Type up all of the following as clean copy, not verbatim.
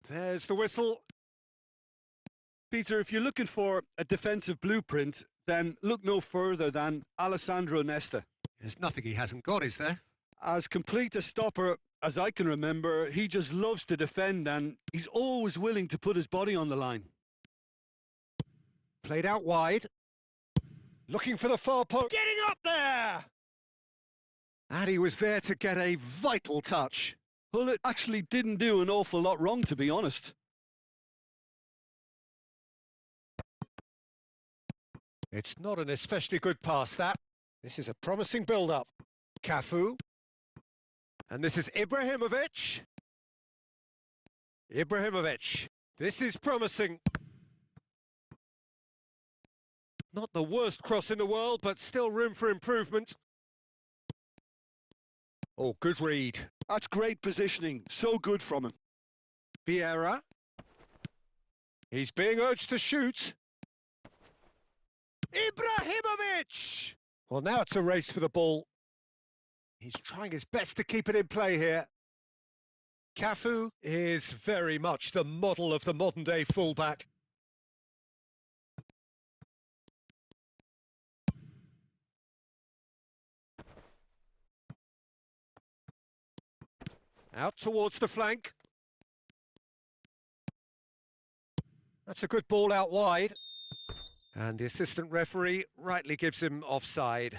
There's the whistle. Peter, if you're looking for a defensive blueprint, then look no further than Alessandro Nesta. There's nothing he hasn't got, is there? As complete a stopper as I can remember, he just loves to defend and he's always willing to put his body on the line. Played out wide. Looking for the far post. Getting up there! And he was there to get a vital touch. Well, it actually didn't do an awful lot wrong, to be honest. It's not an especially good pass, that. This is a promising build-up. Cafu. And this is Ibrahimovic. Ibrahimovic. This is promising. Not the worst cross in the world, but still room for improvement. Oh, good read. That's great positioning. So good from him. Vieira. He's being urged to shoot. Ibrahimovic! Well, now it's a race for the ball. He's trying his best to keep it in play here. Cafu is very much the model of the modern-day fullback. Out towards the flank. That's a good ball out wide. And the assistant referee rightly gives him offside.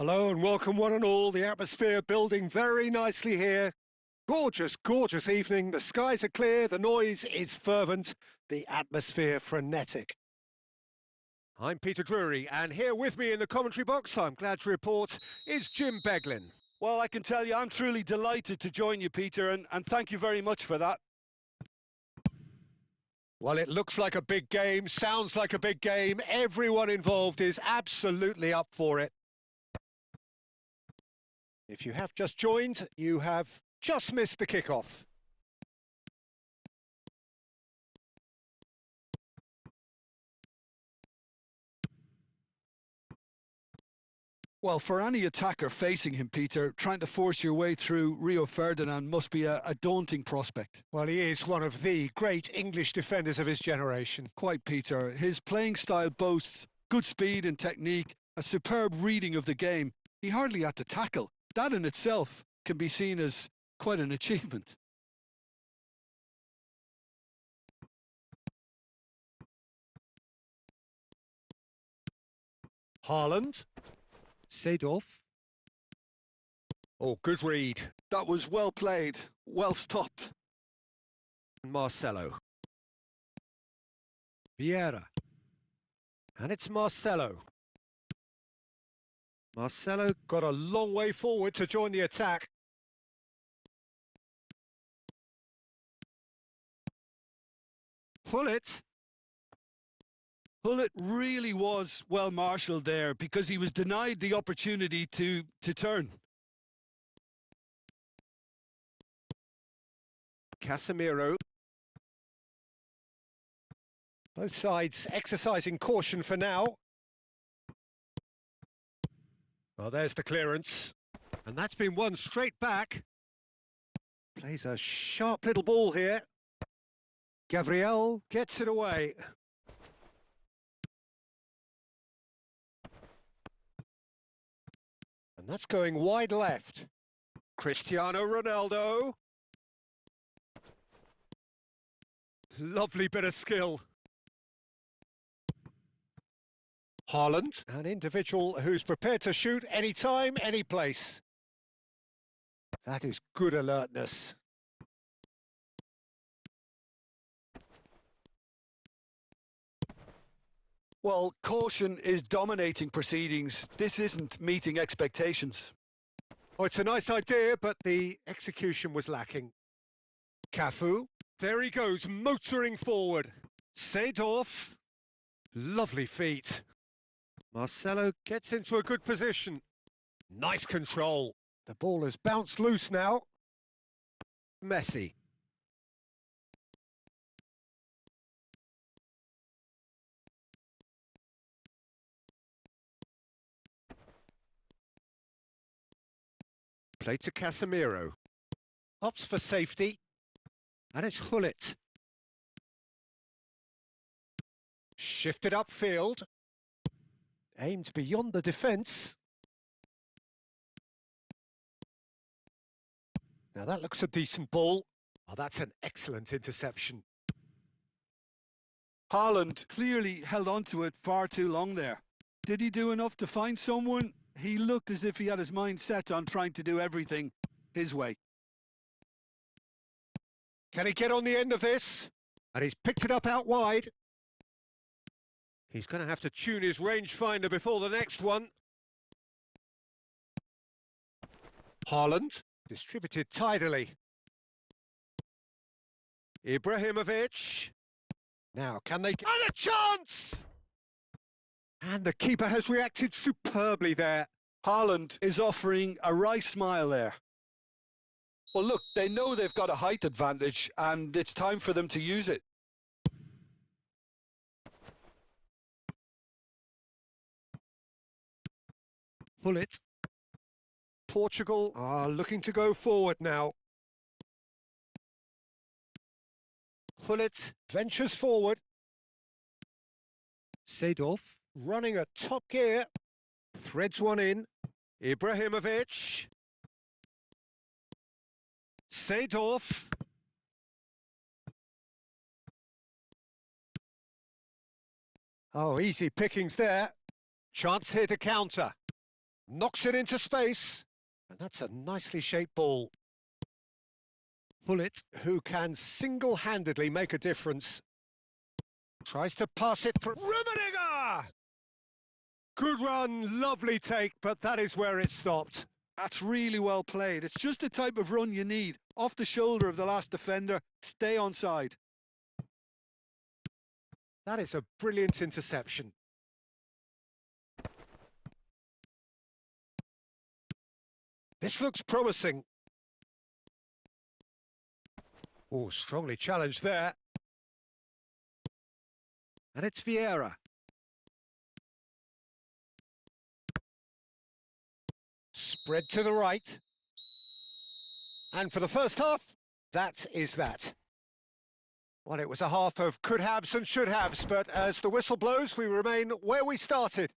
Hello and welcome one and all. The atmosphere building very nicely here. Gorgeous, gorgeous evening. The skies are clear, the noise is fervent, the atmosphere frenetic. I'm Peter Drury, and here with me in the commentary box, I'm glad to report, is Jim Beglin. Well, I can tell you I'm truly delighted to join you, Peter, and thank you very much for that. Well, it looks like a big game, sounds like a big game. Everyone involved is absolutely up for it. If you have just joined, you have just missed the kickoff. Well, for any attacker facing him, Peter, trying to force your way through Rio Ferdinand must be a daunting prospect. Well, he is one of the great English defenders of his generation. Quite, Peter. His playing style boasts good speed and technique, a superb reading of the game. He hardly had to tackle. That in itself can be seen as quite an achievement. Haaland. Seedorf. Oh, good read. That was well played, well stopped. Marcelo. Vieira. And it's Marcelo. Marcelo got a long way forward to join the attack. Pullet. Pullet really was well marshalled there because he was denied the opportunity to turn. Casemiro. Both sides exercising caution for now. Well, there's the clearance. And that's been won straight back. Plays a sharp little ball here. Gabriel gets it away. And that's going wide left. Cristiano Ronaldo. Lovely bit of skill. Haaland, an individual who's prepared to shoot any time, any place. That is good alertness. Well, caution is dominating proceedings. This isn't meeting expectations. Oh, it's a nice idea, but the execution was lacking. Cafu, there he goes, motoring forward. Seedorf, lovely feet. Marcelo gets into a good position. Nice control. The ball has bounced loose now. Messi. Play to Casemiro. Opts for safety. And it's Hullet. Shifted upfield. Aimed beyond the defence. Now that looks a decent ball. Oh, that's an excellent interception. Haaland clearly held on to it far too long there. Did he do enough to find someone? He looked as if he had his mind set on trying to do everything his way. Can he get on the end of this? And he's picked it up out wide. He's going to have to tune his rangefinder before the next one. Haaland, distributed tidily. Ibrahimovic. Now, can they get a chance? And the keeper has reacted superbly there. Haaland is offering a wry smile there. Well, look, they know they've got a height advantage, and it's time for them to use it. Hullet. Portugal are looking to go forward now. Hullet ventures forward. Seedorf running at top gear. Threads one in. Ibrahimovic. Seedorf. Oh, easy pickings there. Chance here to counter. Knocks it into space. And that's a nicely shaped ball. Bullet, who can single-handedly make a difference. Tries to pass it for Rummenigge! Good run, lovely take, but that is where it stopped. That's really well played. It's just the type of run you need. Off the shoulder of the last defender, stay onside. That is a brilliant interception. This looks promising. Oh, strongly challenged there. And it's Vieira. Spread to the right. And for the first half, that is that. Well, it was a half of could-haves and should-haves, but as the whistle blows, we remain where we started.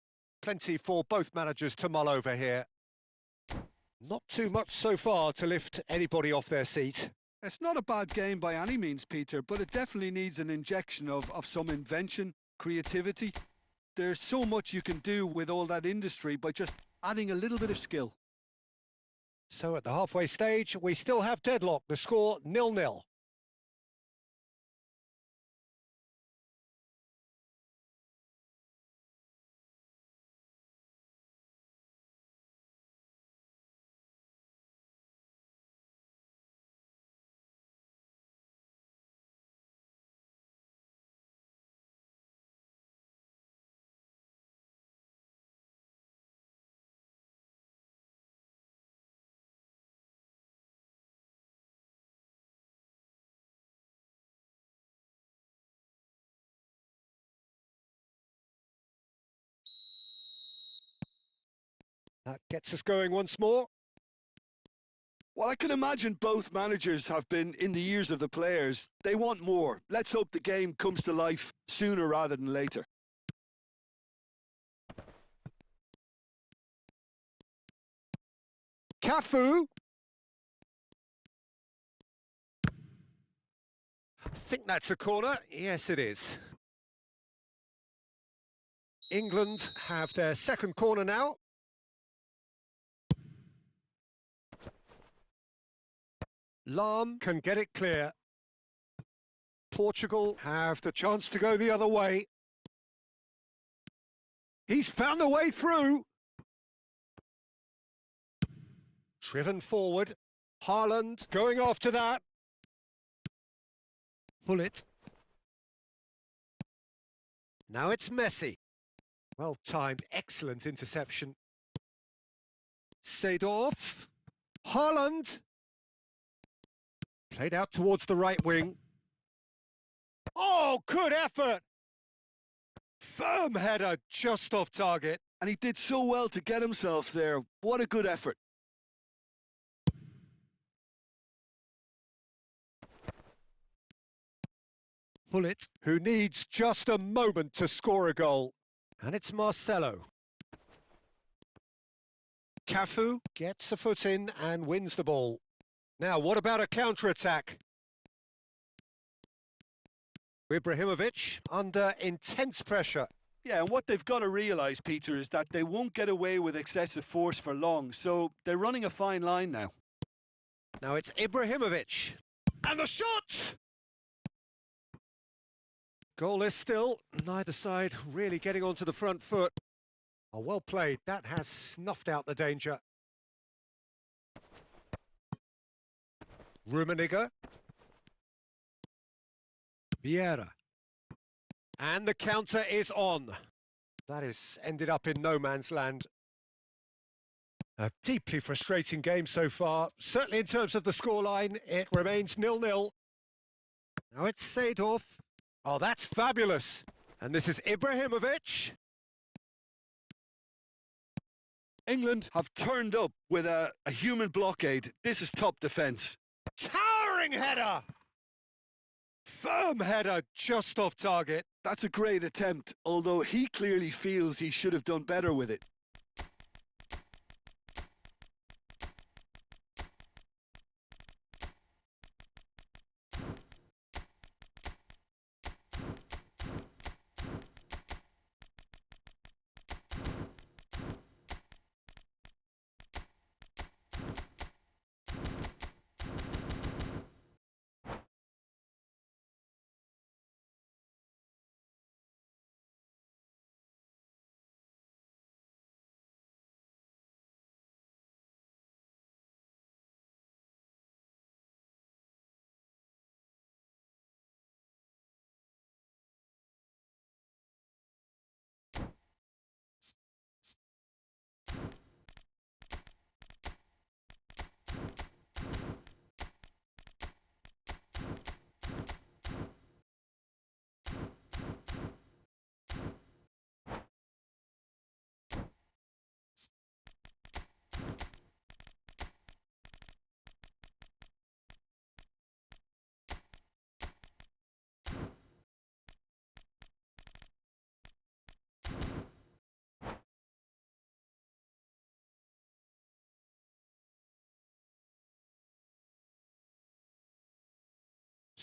Plenty for both managers to mull over here. Not too much so far to lift anybody off their seat. It's not a bad game by any means, Peter, but it definitely needs an injection of some invention, creativity. There's so much you can do with all that industry by just adding a little bit of skill. So at the halfway stage, we still have deadlock. The score 0-0. That gets us going once more. Well, I can imagine both managers have been in the ears of the players. They want more. Let's hope the game comes to life sooner rather than later. Cafu. I think that's a corner. Yes, it is. England have their second corner now. Lahm can get it clear. Portugal have the chance to go the other way. He's found a way through. Driven forward. Haaland going after that. Bullet. Now it's Messi. Well timed, excellent interception. Seedorf. Haaland. Played out towards the right wing. Oh, good effort! Firm header just off target. And he did so well to get himself there. What a good effort. Bullet, who needs just a moment to score a goal. And it's Marcelo. Cafu gets a foot in and wins the ball. Now, what about a counter-attack? Ibrahimovic under intense pressure. Yeah, and what they've got to realise, Peter, is that they won't get away with excessive force for long, so they're running a fine line now. Now it's Ibrahimovic. And the shot! Goalless still, neither side really getting onto the front foot. Oh, well played, that has snuffed out the danger. Rummenigge. Vieira. And the counter is on. That has ended up in no man's land. A deeply frustrating game so far. Certainly in terms of the scoreline, it remains 0-0. Now it's Seedorf. Oh, that's fabulous. And this is Ibrahimovic. England have turned up with a human blockade. This is top defence. Towering header! Firm header just off target. That's a great attempt, although he clearly feels he should have done better with it.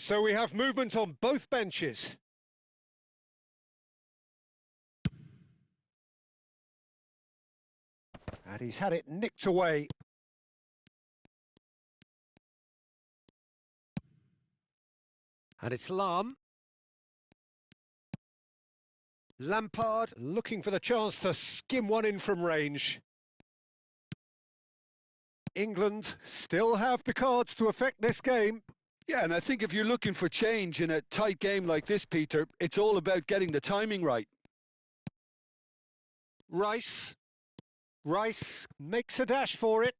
So we have movement on both benches. And he's had it nicked away. And it's Lahm. Lampard looking for the chance to skim one in from range. England still have the cards to affect this game. Yeah, and I think if you're looking for change in a tight game like this, Peter, it's all about getting the timing right. Rice makes a dash for it.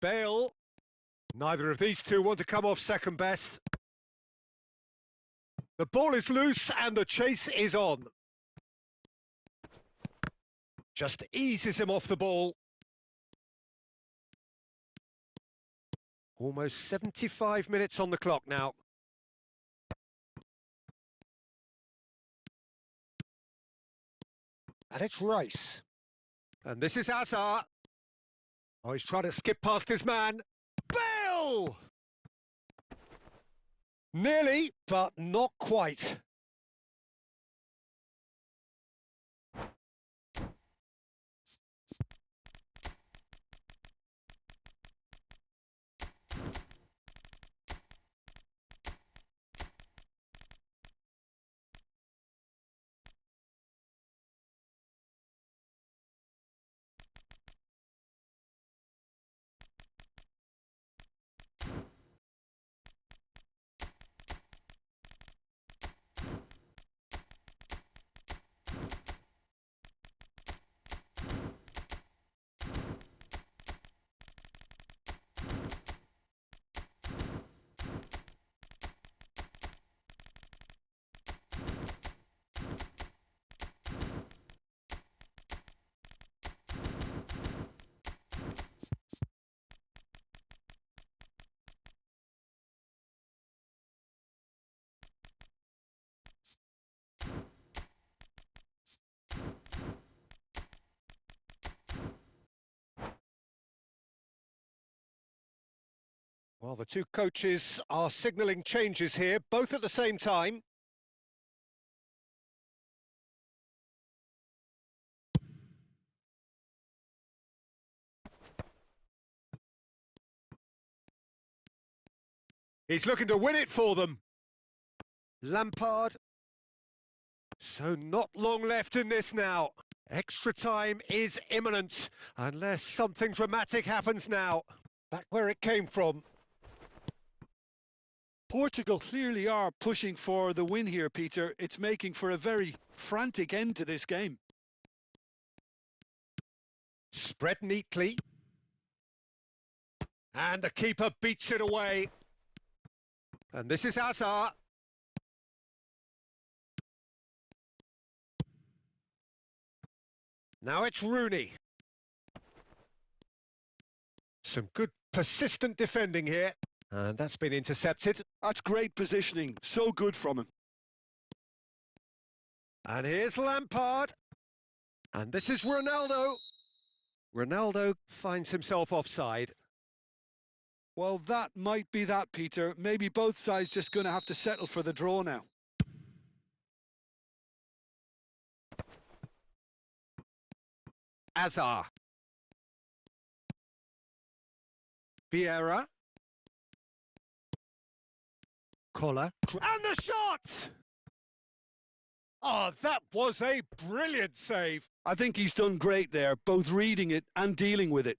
Bale. Neither of these two want to come off second best. The ball is loose and the chase is on. Just eases him off the ball. Almost 75 minutes on the clock now. And it's Rice. And this is Hazard. Oh, he's trying to skip past his man. Bale! Nearly, but not quite. Well, the two coaches are signalling changes here, both at the same time. He's looking to win it for them. Lampard. So not long left in this now. Extra time is imminent, unless something dramatic happens now. Back where it came from. Portugal clearly are pushing for the win here, Peter. It's making for a very frantic end to this game. Spread neatly. And the keeper beats it away. And this is Hazard. Now it's Rooney. Some good persistent defending here. And that's been intercepted. That's great positioning. So good from him. And here's Lampard. And this is Ronaldo. Ronaldo finds himself offside. Well, that might be that, Peter. Maybe both sides just going to have to settle for the draw now. Hazard. Vieira. Collar. And the shot! Oh, that was a brilliant save. I think he's done great there, both reading it and dealing with it.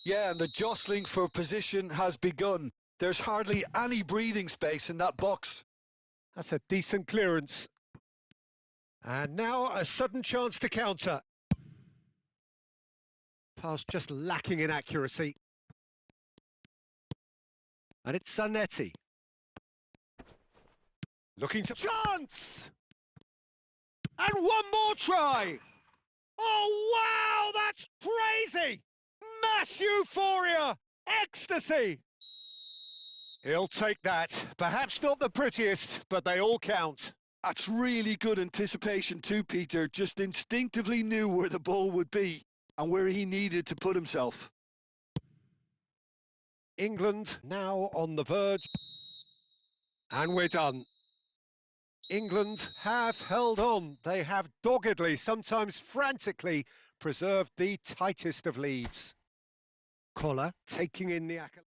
Yeah, and the jostling for position has begun. There's hardly any breathing space in that box. That's a decent clearance. And now a sudden chance to counter. Pass just lacking in accuracy. And it's Zanetti. Looking to... Chance! And one more try! Oh, wow! That's crazy! Mass euphoria! Ecstasy! He'll take that. Perhaps not the prettiest, but they all count. That's really good anticipation too, Peter. Just instinctively knew where the ball would be and where he needed to put himself. England now on the verge. And we're done. England have held on. They have doggedly, sometimes frantically, preserved the tightest of leads. Collar taking in the accolade.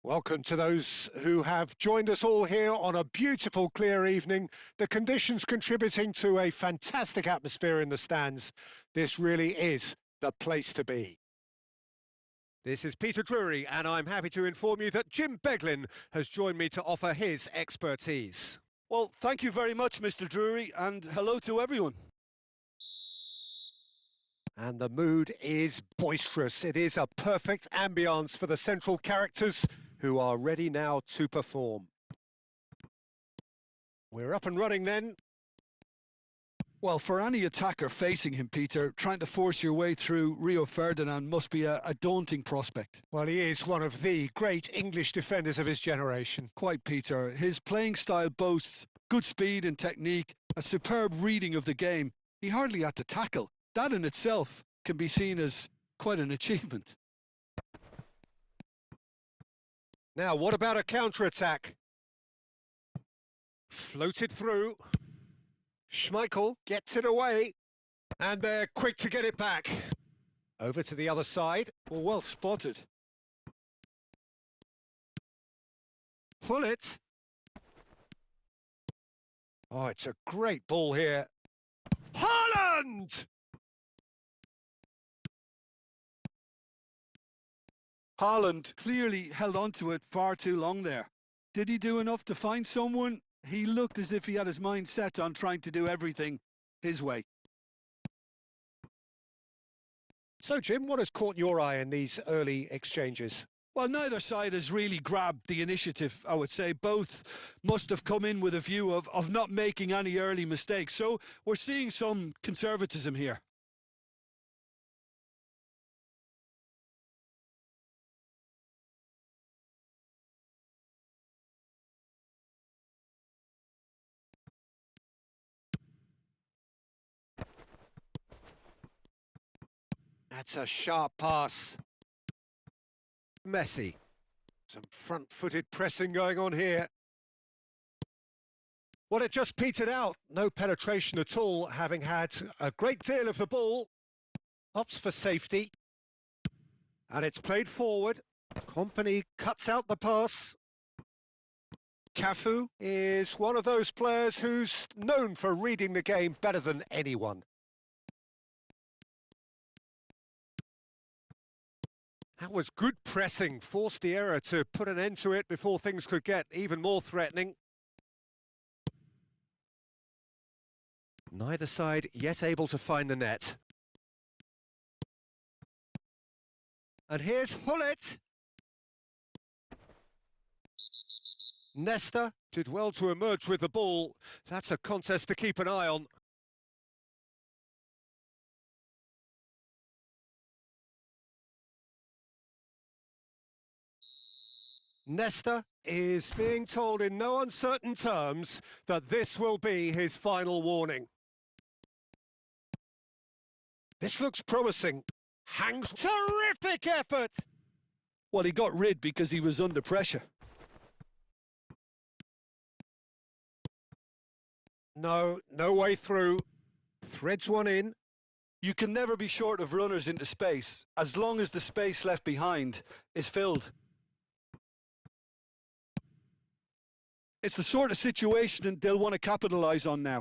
Welcome to those who have joined us all here on a beautiful, clear evening. The conditions contributing to a fantastic atmosphere in the stands. This really is the place to be. This is Peter Drury, and I'm happy to inform you that Jim Beglin has joined me to offer his expertise. Well, thank you very much, Mr. Drury, and hello to everyone. And the mood is boisterous. It is a perfect ambience for the central characters who are ready now to perform. We're up and running then. Well, for any attacker facing him, Peter, trying to force your way through Rio Ferdinand must be a daunting prospect. Well, he is one of the great English defenders of his generation. Quite, Peter. His playing style boasts good speed and technique, a superb reading of the game. He hardly had to tackle. That in itself can be seen as quite an achievement. Now, what about a counter-attack? Floated through. Schmeichel gets it away. And they're quick to get it back. Over to the other side. Well spotted. Pull it. Oh, it's a great ball here. Haaland! Haaland clearly held on to it far too long there. Did he do enough to find someone? He looked as if he had his mind set on trying to do everything his way. So, Jim, what has caught your eye in these early exchanges? Well, neither side has really grabbed the initiative, I would say. Both must have come in with a view of not making any early mistakes. So we're seeing some conservatism here. That's a sharp pass. Messi. Some front-footed pressing going on here. Well, it just petered out. No penetration at all, having had a great deal of the ball. Opts for safety. And it's played forward. Company cuts out the pass. Cafu is one of those players who's known for reading the game better than anyone. That was good pressing, forced the error to put an end to it before things could get even more threatening. Neither side yet able to find the net. And here's Hullet. Nesta did well to emerge with the ball. That's a contest to keep an eye on. Nesta is being told in no uncertain terms that this will be his final warning. This looks promising. Hangs. Terrific effort! Well, he got rid because he was under pressure. No way through. Threads one in. You can never be short of runners into space, as long as the space left behind is filled. It's the sort of situation they'll want to capitalise on now.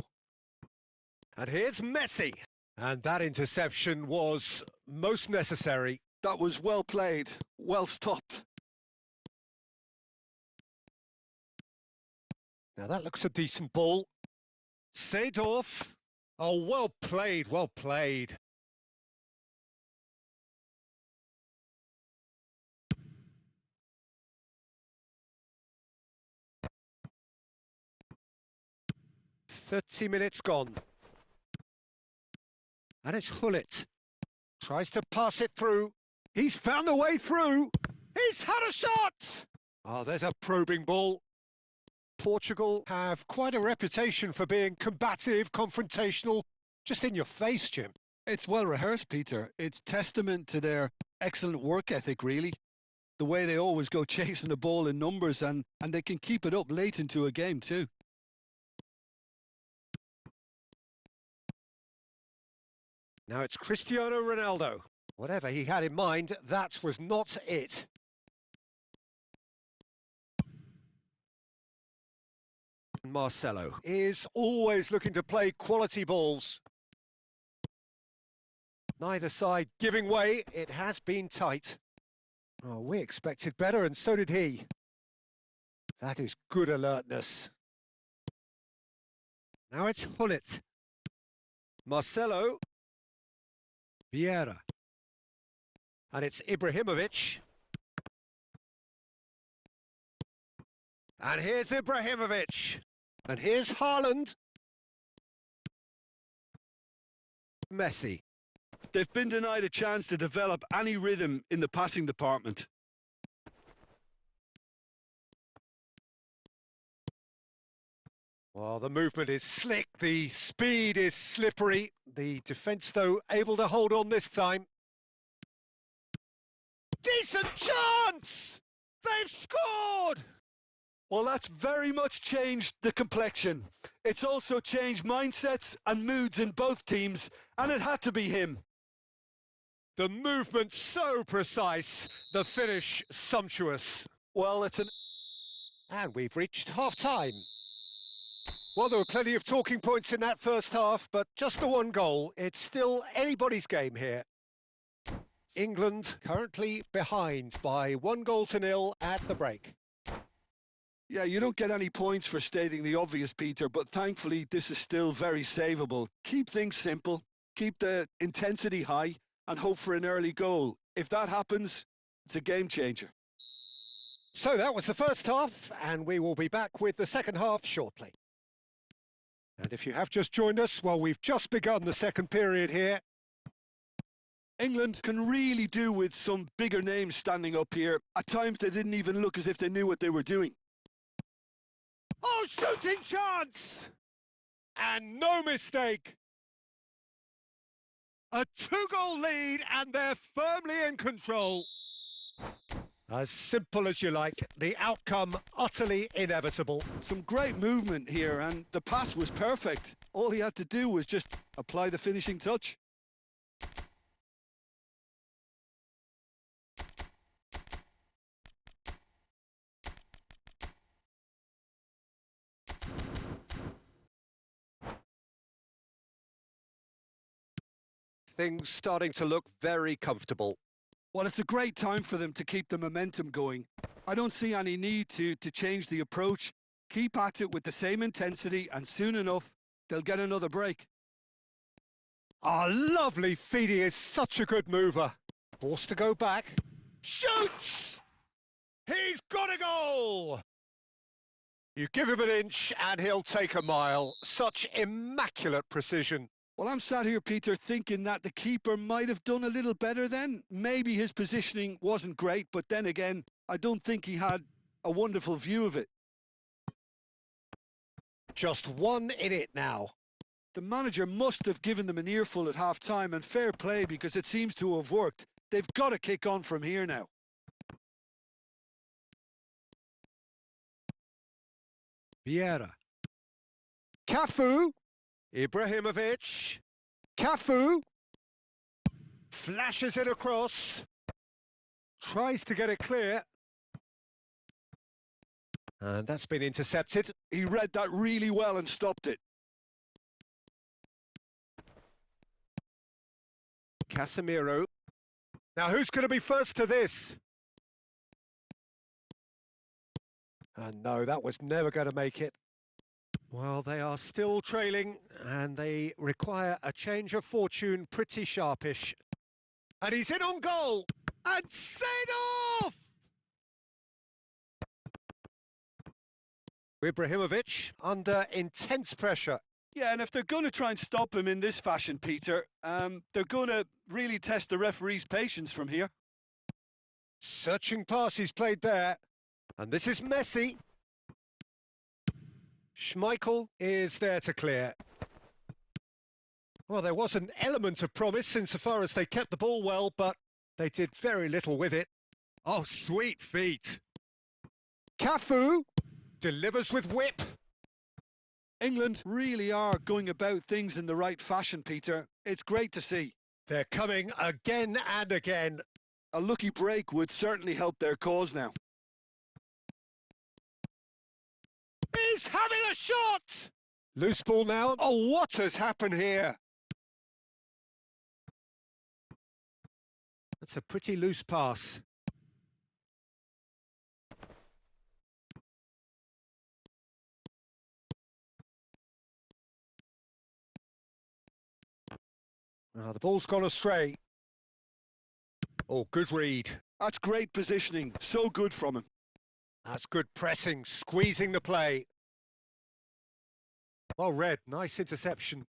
And here's Messi. And that interception was most necessary. That was well played, well stopped. Now that looks a decent ball. Seedorf. Oh, well played, well played. "30 minutes gone. And it's Hullet. Tries to pass it through. He's found a way through. He's had a shot! Oh, there's a probing ball. Portugal have quite a reputation for being combative, confrontational, just in your face, Jim. It's well rehearsed, Peter. It's testament to their excellent work ethic, really. The way they always go chasing the ball in numbers, and they can keep it up late into a game too. Now it's Cristiano Ronaldo. Whatever he had in mind, that was not it. Marcelo is always looking to play quality balls. Neither side giving way. It has been tight. Oh, we expected better, and so did he. That is good alertness. Now it's Hullet. Marcelo. Vieira. And it's Ibrahimovic. And here's Ibrahimovic. And here's Haaland. Messi. They've been denied a chance to develop any rhythm in the passing department. Well, the movement is slick, the speed is slippery. The defence, though, able to hold on this time. Decent chance! They've scored! Well, that's very much changed the complexion. It's also changed mindsets and moods in both teams, and it had to be him. The movement so precise, the finish sumptuous. Well, it's an... And we've reached half-time. Well, there were plenty of talking points in that first half, but just the one goal. It's still anybody's game here. England currently behind by 1-0 at the break. Yeah, you don't get any points for stating the obvious, Peter, but thankfully this is still very savable. Keep things simple, keep the intensity high, and hope for an early goal. If that happens, it's a game changer. So that was the first half, and we will be back with the second half shortly. And if you have just joined us, well, we've just begun the second period here. England can really do with some bigger names standing up here. At times they didn't even look as if they knew what they were doing. Oh, shooting chance! And no mistake. A 2-goal lead, and they're firmly in control. As simple as you like, the outcome utterly inevitable. Some great movement here, and the pass was perfect. All he had to do was just apply the finishing touch. Things starting to look very comfortable. Well, it's a great time for them to keep the momentum going. I don't see any need to change the approach. Keep at it with the same intensity, and soon enough, they'll get another break. Ah, lovely feed. He is such a good mover. Forced to go back. Shoots! He's got a goal! You give him an inch and he'll take a mile. Such immaculate precision. Well, I'm sat here, Peter, thinking that the keeper might have done a little better then. Maybe his positioning wasn't great, but then again, I don't think he had a wonderful view of it. Just one in it now. The manager must have given them an earful at half-time, and fair play because it seems to have worked. They've got to kick on from here now. Vieira. Cafu. Ibrahimovic. Cafu. Flashes it across. Tries to get it clear. And that's been intercepted. He read that really well and stopped it. Casemiro. Now who's going to be first to this? And no, that was never going to make it. Well, they are still trailing, and they require a change of fortune pretty sharpish. And he's in on goal! And set off! Ibrahimovic under intense pressure. Yeah, and if they're going to try and stop him in this fashion, Peter, they're going to really test the referee's patience from here. Searching pass he's played there. And this is Messi. Schmeichel is there to clear. Well, there was an element of promise insofar as they kept the ball well, but they did very little with it. Oh, sweet feet. Cafu delivers with whip. England really are going about things in the right fashion, Peter. It's great to see. They're coming again and again. A lucky break would certainly help their cause now. He's having a shot! Loose ball now. Oh, what has happened here? That's a pretty loose pass. The ball's gone astray. Oh, good read. That's great positioning. So good from him. That's good pressing, squeezing the play. Well read, nice interception.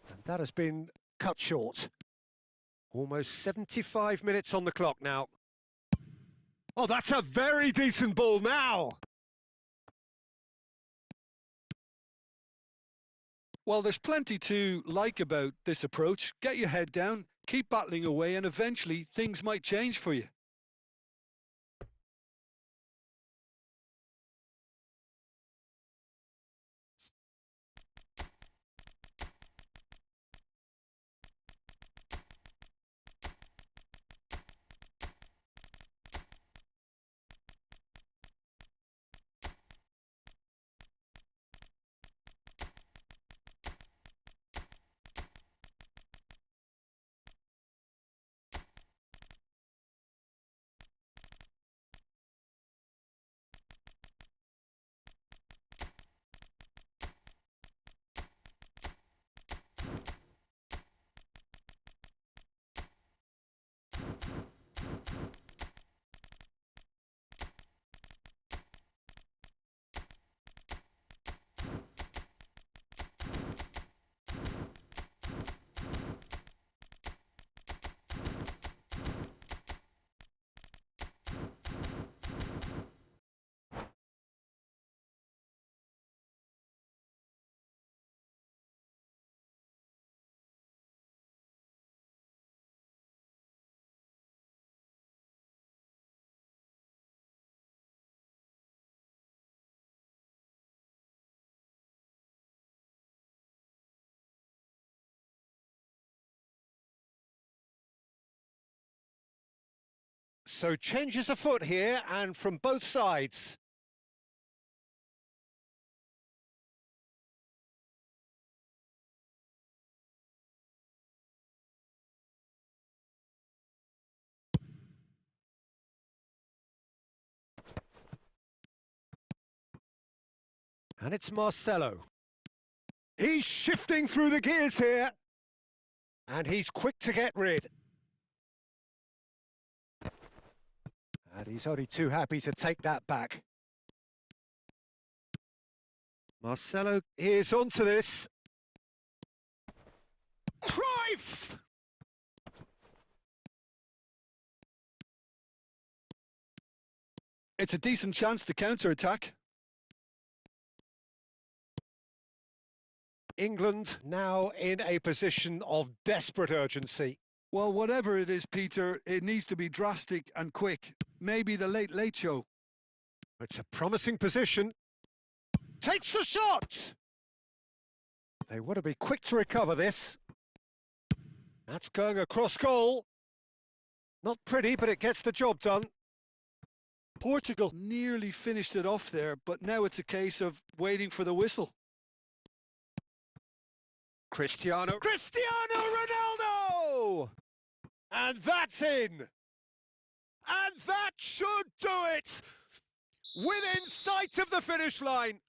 And that has been cut short. Almost 75 minutes on the clock now. Oh, that's a very decent ball now. Well, there's plenty to like about this approach. Get your head down, keep battling away, and eventually things might change for you. So changes afoot here, and from both sides. And it's Marcelo. He's shifting through the gears here. And he's quick to get rid. And he's only too happy to take that back. Marcelo is onto this. Cruyff! It's a decent chance to counter-attack. England now in a position of desperate urgency. Well, whatever it is, Peter, it needs to be drastic and quick. Maybe the late show. It's a promising position. Takes the shot! They want to be quick to recover this. That's going across goal. Not pretty, but it gets the job done. Portugal nearly finished it off there, but now it's a case of waiting for the whistle. Cristiano Ronaldo! And that's in! And that should do it! Within sight of the finish line!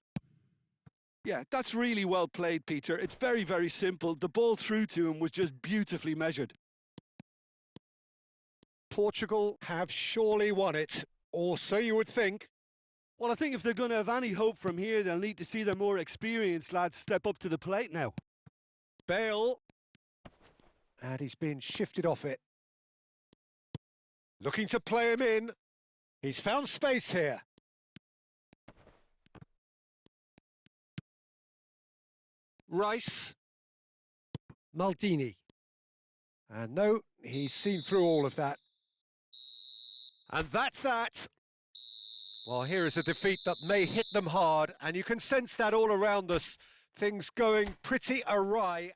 Yeah, that's really well played, Peter. It's very, very simple. The ball through to him was just beautifully measured. Portugal have surely won it, or so you would think. Well, I think if they're going to have any hope from here, they'll need to see their more experienced lads step up to the plate now. Bale. And he's been shifted off it. Looking to play him in. He's found space here. Rice. Maldini. And no, he's seen through all of that. And that's that. Well, here is a defeat that may hit them hard, and you can sense that all around us. Things going pretty awry.